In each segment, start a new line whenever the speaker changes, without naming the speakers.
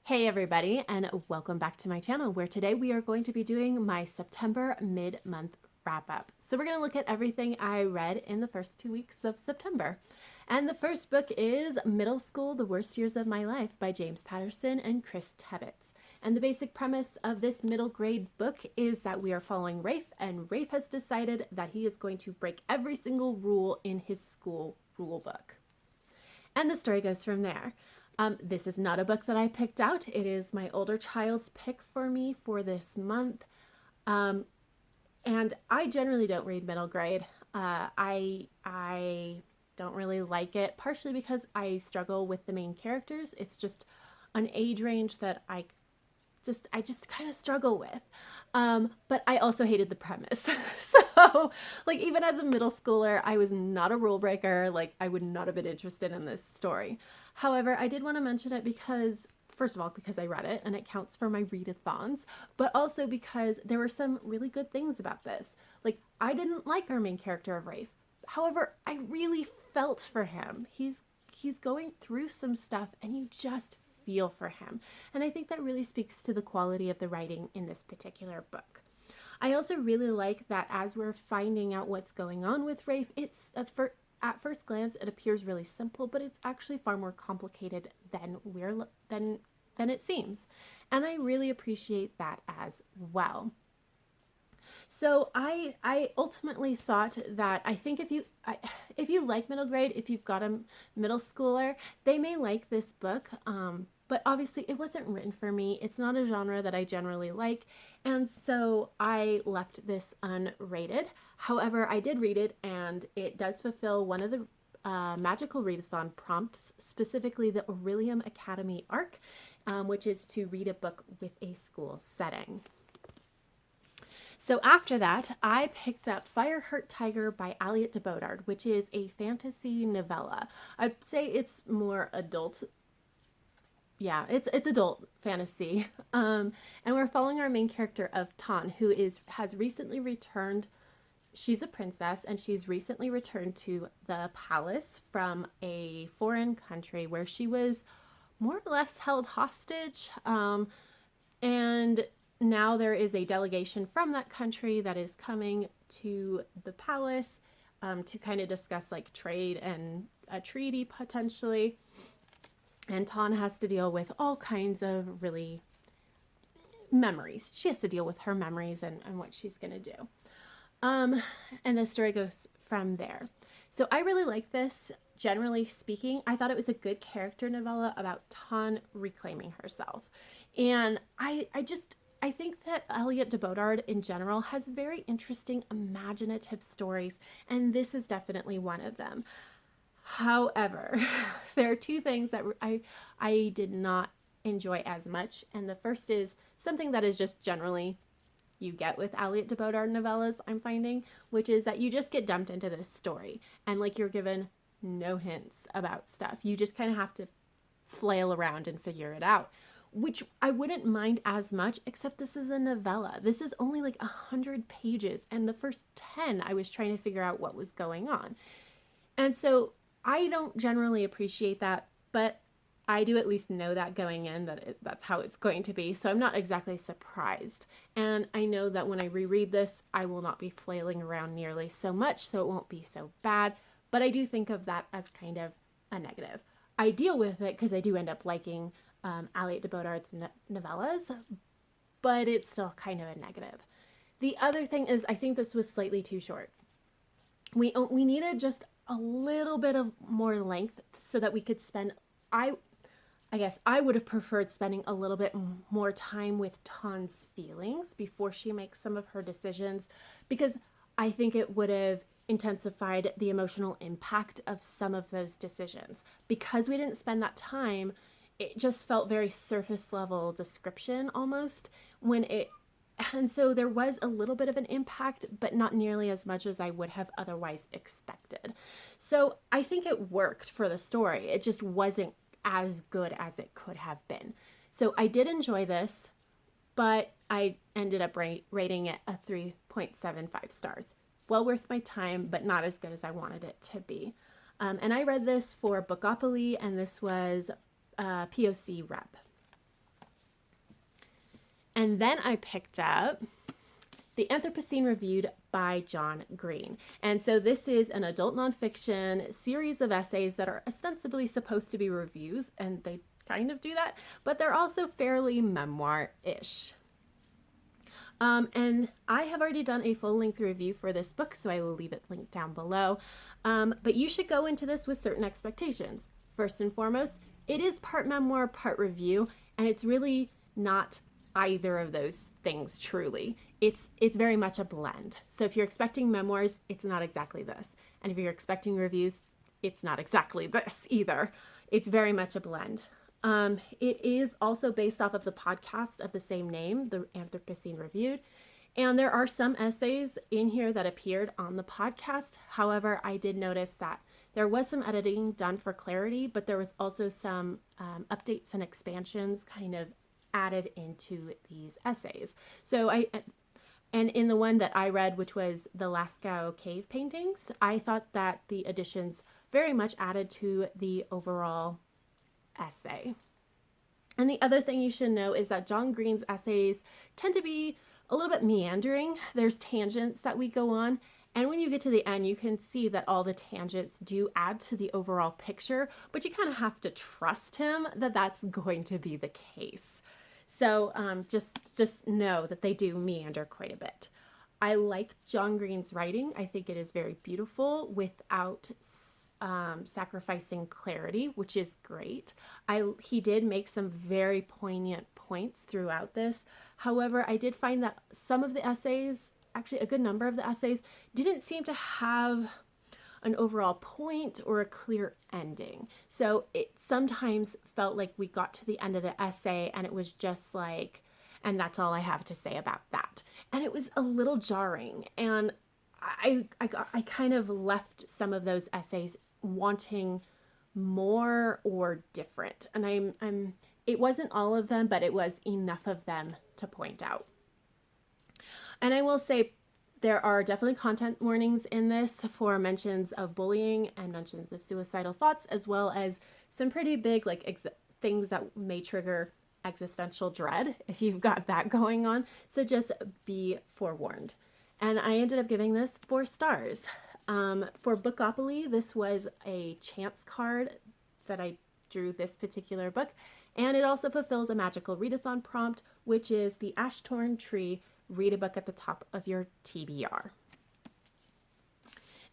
Hey everybody, and welcome back to my channel where today we are going to be doing my September mid-month wrap-up. So we're going to look at everything I read in the first 2 weeks of September. And the first book is Middle School, The Worst Years of My Life by James Patterson and Chris Tebbetts. And the basic premise of this middle grade book is that we are following Rafe, and Rafe has decided that he is going to break every single rule in his school rule book. And the story goes from there. This is not a book that I picked out. It is my older child's pick for me for this month. And I generally don't read middle grade. I don't really like it, partially because I struggle with the main characters. It's just an age range that I just kind of struggle with. But I also hated the premise. So, like, even as a middle schooler, I was not a rule breaker. Like, I would not have been interested in this story. However, I did want to mention it because, first of all, because I read it and it counts for my readathons, but also because there were some really good things about this. Like, I didn't like our main character of Rafe. However, I really felt for him. He's going through some stuff and you just feel for him. And I think that really speaks to the quality of the writing in this particular book. I also really like that as we're finding out what's going on with Rafe, it's at first glance it appears really simple, but it's actually far more complicated than it seems. And I really appreciate that as well. So I ultimately thought that I think if you like middle grade, if you've got a middle schooler, they may like this book. But obviously it wasn't written for me. It's not a genre that I generally like. And so I left this unrated. However, I did read it and it does fulfill one of the Magical Readathon prompts, specifically the Aurelium Academy arc, which is to read a book with a school setting. So after that, I picked up Fireheart Tiger by Aliette de Bodard, which is a fantasy novella. I'd say it's more adult. Yeah, it's adult fantasy. And we're following our main character of Tan, who has recently returned. She's a princess, and she's recently returned to the palace from a foreign country where she was more or less held hostage. And now there is a delegation from that country that is coming to the palace to kind of discuss like trade and a treaty potentially. And Tan has to deal with all kinds of really memories. She has to deal with her memories and what she's going to do. And the story goes from there. So I really like this. Generally speaking, I thought it was a good character novella about Tan reclaiming herself. And I think that Aliette de Bodard in general has very interesting imaginative stories, and this is definitely one of them. However, there are two things that I did not enjoy as much, and the first is something that is just generally you get with Aliette de Bodard novellas, I'm finding, which is that you just get dumped into this story, and like you're given no hints about stuff. You just kind of have to flail around and figure it out, which I wouldn't mind as much, except this is a novella. This is only like 100 pages, and the first 10 I was trying to figure out what was going on. And so I don't generally appreciate that, but I do at least know that going in that that's how it's going to be. So I'm not exactly surprised. And I know that when I reread this, I will not be flailing around nearly so much, so it won't be so bad. But I do think of that as kind of a negative. I deal with it because I do end up liking Aliette de Bodard's novellas, but it's still kind of a negative. The other thing is I think this was slightly too short. We needed just a little bit of more length so that we could spend, I guess I would have preferred spending a little bit more time with Tan's feelings before she makes some of her decisions, because I think it would have intensified the emotional impact of some of those decisions. Because we didn't spend that time, it just felt very surface level description almost and so there was a little bit of an impact, but not nearly as much as I would have otherwise expected. So I think it worked for the story. It just wasn't as good as it could have been. So I did enjoy this, but I ended up rating it a 3.75 stars. Well worth my time, but not as good as I wanted it to be. And I read this for Bookopoly, and this was POC rep. And then I picked up The Anthropocene Reviewed by John Green. And so this is an adult nonfiction series of essays that are ostensibly supposed to be reviews, and they kind of do that, but they're also fairly memoir-ish. And I have already done a full-length review for this book, so I will leave it linked down below. But you should go into this with certain expectations. First and foremost, it is part memoir, part review, and it's really not either of those things truly. It's very much a blend. So if you're expecting memoirs, it's not exactly this. And if you're expecting reviews, it's not exactly this either. It's very much a blend. It is also based off of the podcast of the same name, The Anthropocene Reviewed. And there are some essays in here that appeared on the podcast. However, I did notice that there was some editing done for clarity, but there was also some updates and expansions kind of added into these essays. And in the one that I read, which was the Lascaux cave paintings, I thought that the additions very much added to the overall essay. And the other thing you should know is that John Green's essays tend to be a little bit meandering. There's tangents that we go on, and when you get to the end, you can see that all the tangents do add to the overall picture, but you kind of have to trust him that that's going to be the case. So just know that they do meander quite a bit. I like John Green's writing. I think it is very beautiful without sacrificing clarity, which is great. He did make some very poignant points throughout this. However, I did find that some of the essays, actually a good number of the essays, didn't seem to have an overall point or a clear ending. So it sometimes felt like we got to the end of the essay and it was just like, and that's all I have to say about that. And it was a little jarring. And I kind of left some of those essays wanting more or different. And it wasn't all of them, but it was enough of them to point out. And I will say there are definitely content warnings in this for mentions of bullying and mentions of suicidal thoughts, as well as some pretty big things that may trigger existential dread if you've got that going on. So just be forewarned. And I ended up giving this 4 stars. For Bookopoly, this was a chance card that I drew this particular book, and it also fulfills a Magical Readathon prompt, which is the Ash-Torn Tree. Read a book at the top of your TBR.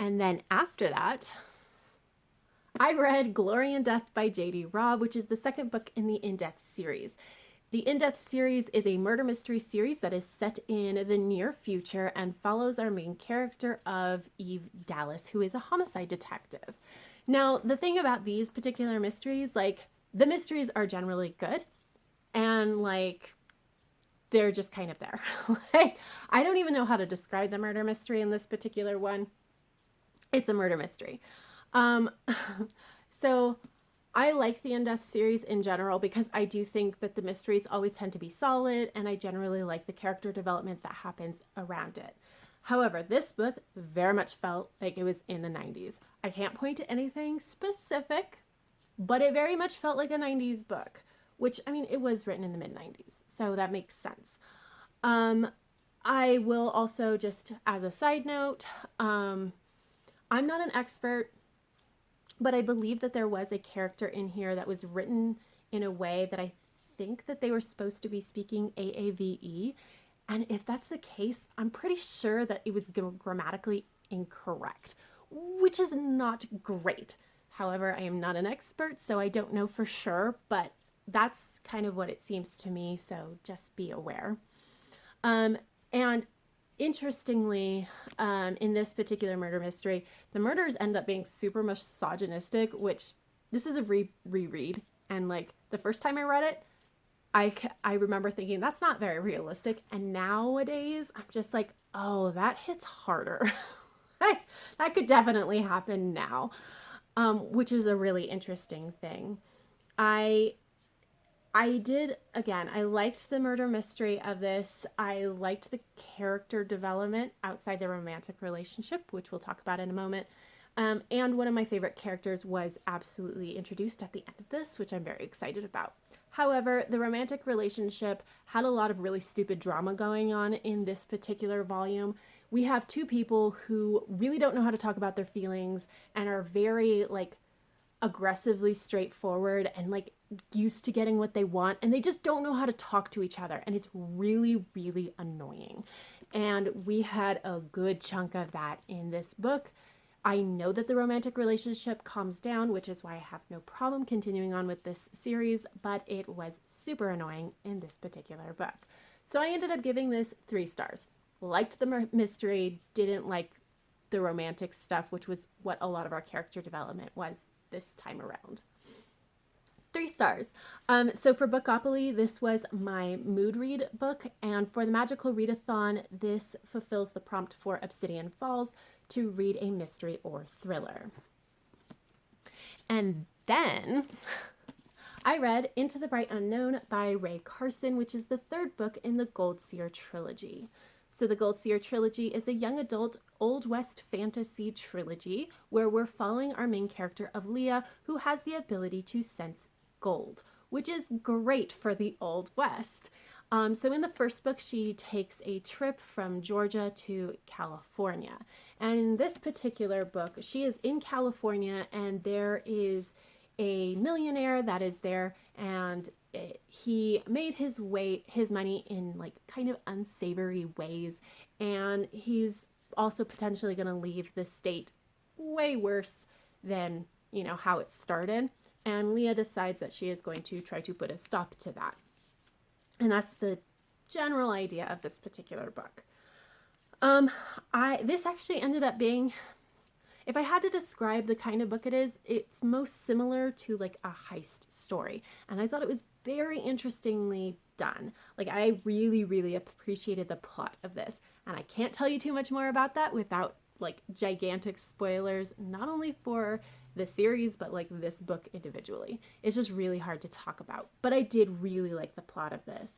And then after that, I read Glory and Death by J.D. Robb, which is the second book in the In-Depth series. The In-Depth series is a murder mystery series that is set in the near future and follows our main character of Eve Dallas, who is a homicide detective. Now, the thing about these particular mysteries, the mysteries are generally good, and they're just kind of there. I don't even know how to describe the murder mystery in this particular one. It's a murder mystery. So I like the In-Depth series in general because I do think that the mysteries always tend to be solid, and I generally like the character development that happens around it. However, this book very much felt like it was in the 90s. I can't point to anything specific, but it very much felt like a 90s book, which, I mean, it was written in the mid-90s. So that makes sense. I will also, just as a side note, I'm not an expert, but I believe that there was a character in here that was written in a way that I think that they were supposed to be speaking AAVE. And if that's the case, I'm pretty sure that it was grammatically incorrect, which is not great. However, I am not an expert, so I don't know for sure, but that's kind of what it seems to me, so just be aware. And interestingly, in this particular murder mystery, the murders end up being super misogynistic, which this is a reread, and the first time I read it, I remember thinking that's not very realistic, and nowadays I'm just like, oh, that hits harder. That could definitely happen now, which is a really interesting thing. I did, again, I liked the murder mystery of this. I liked the character development outside the romantic relationship, which we'll talk about in a moment. And one of my favorite characters was absolutely introduced at the end of this, which I'm very excited about. However, the romantic relationship had a lot of really stupid drama going on in this particular volume. We have two people who really don't know how to talk about their feelings and are very like aggressively straightforward and like used to getting what they want, and they just don't know how to talk to each other, and it's really, really annoying. And we had a good chunk of that in this book. I know that the romantic relationship calms down, which is why I have no problem continuing on with this series, but it was super annoying in this particular book. So I ended up giving this 3 stars. Liked the mystery, didn't like the romantic stuff, which was what a lot of our character development was this time around. 3 stars. So for Bookopoly, this was my mood read book, and for the Magical Readathon, this fulfills the prompt for Obsidian Falls to read a mystery or thriller. And then I read Into the Bright Unknown by Ray Carson, which is the 3rd book in the Gold Seer trilogy. So the Gold Seer trilogy is a young adult Old West fantasy trilogy where we're following our main character of Leah, who has the ability to sense gold, which is great for the Old West. So in the first book, she takes a trip from Georgia to California. And in this particular book, she is in California, and there is a millionaire that is there, and he made his money in like kind of unsavory ways, and he's also potentially going to leave the state way worse than, you know, how it started. And Leah decides that she is going to try to put a stop to that. And that's the general idea of this particular book. This actually ended up being, if I had to describe the kind of book it is, it's most similar to like a heist story. And I thought it was very interestingly done. Like, I really, really appreciated the plot of this. And I can't tell you too much more about that without like gigantic spoilers, not only for the series, but like this book individually. It's just really hard to talk about. But I did really like the plot of this.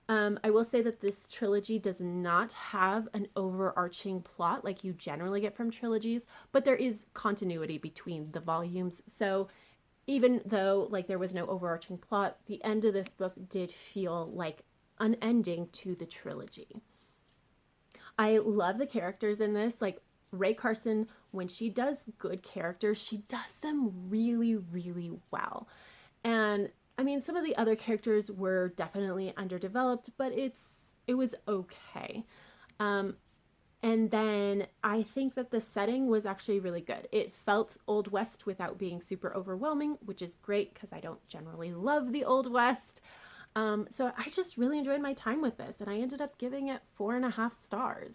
I will say that this trilogy does not have an overarching plot like you generally get from trilogies, but there is continuity between the volumes. So even though like there was no overarching plot, the end of this book did feel like an ending to the trilogy. I love the characters in this. Like, Ray Carson, when she does good characters, she does them really, really well. And I mean, some of the other characters were definitely underdeveloped, but it was okay. And then I think that the setting was actually really good. It felt Old West without being super overwhelming, which is great because I don't generally love the Old West. So I just really enjoyed my time with this, and I ended up giving it 4.5 stars.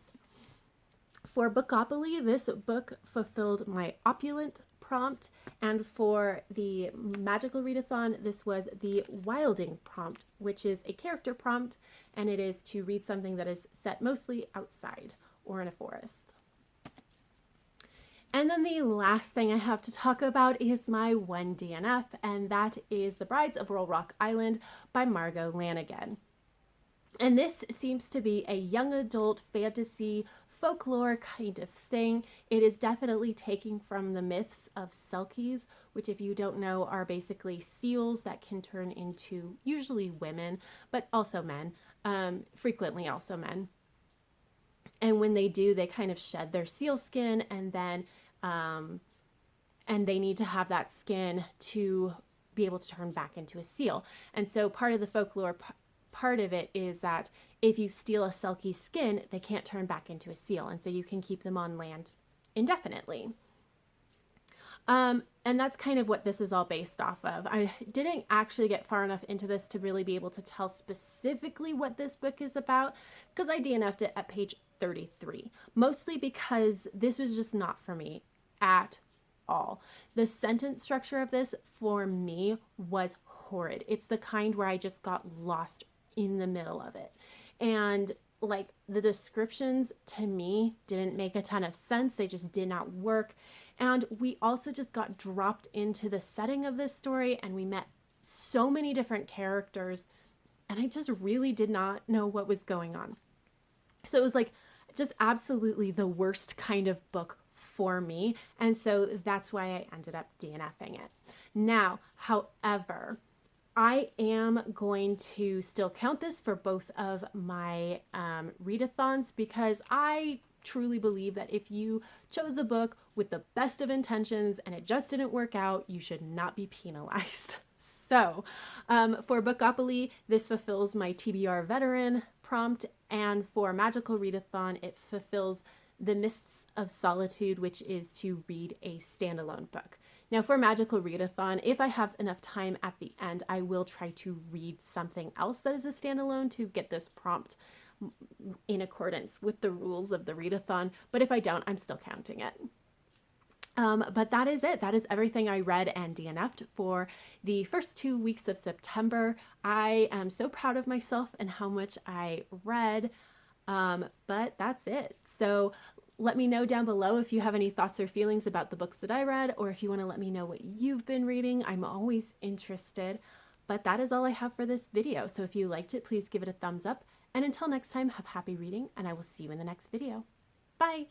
For Bookopoly, this book fulfilled my opulent prompt, and for the Magical Readathon, this was the Wilding prompt, which is a character prompt, and it is to read something that is set mostly outside or in a forest. And then the last thing I have to talk about is my one DNF, and that is The Brides of Rollrock Island by Margo Lanagan. And this seems to be a young adult fantasy folklore kind of thing. It is definitely taking from the myths of Selkies, which, if you don't know, are basically seals that can turn into usually women, but also men, frequently also men. And when they do, they kind of shed their seal skin, and then and they need to have that skin to be able to turn back into a seal. And so part of the folklore part of it is that if you steal a Selkie skin, they can't turn back into a seal, and so you can keep them on land indefinitely. And that's kind of what this is all based off of. I didn't actually get far enough into this to really be able to tell specifically what this book is about, because I DNF'd it at page 33, mostly because this was just not for me at all. The sentence structure of this for me was horrid. It's the kind where I just got lost in the middle of it. And like, the descriptions to me didn't make a ton of sense. They just did not work. And we also just got dropped into the setting of this story, and we met so many different characters, and I just really did not know what was going on. So it was like just absolutely the worst kind of book for me, and so that's why I ended up DNFing it. Now, however, I am going to still count this for both of my readathons because I truly believe that if you chose a book with the best of intentions and it just didn't work out, you should not be penalized. So, for Bookopoly, this fulfills my TBR veteran prompt, and for Magical Readathon, it fulfills the Mists of Solitude, which is to read a standalone book. Now, for Magical Readathon, if I have enough time at the end, I will try to read something else that is a standalone to get this prompt in accordance with the rules of the readathon. But if I don't, I'm still counting it. But that is it. That is everything I read and DNF'd for the first 2 weeks of September. I am so proud of myself and how much I read, but that's it. So let me know down below if you have any thoughts or feelings about the books that I read, or if you want to let me know what you've been reading. I'm always interested. But that is all I have for this video. So if you liked it, please give it a thumbs up. And until next time, have happy reading, and I will see you in the next video. Bye!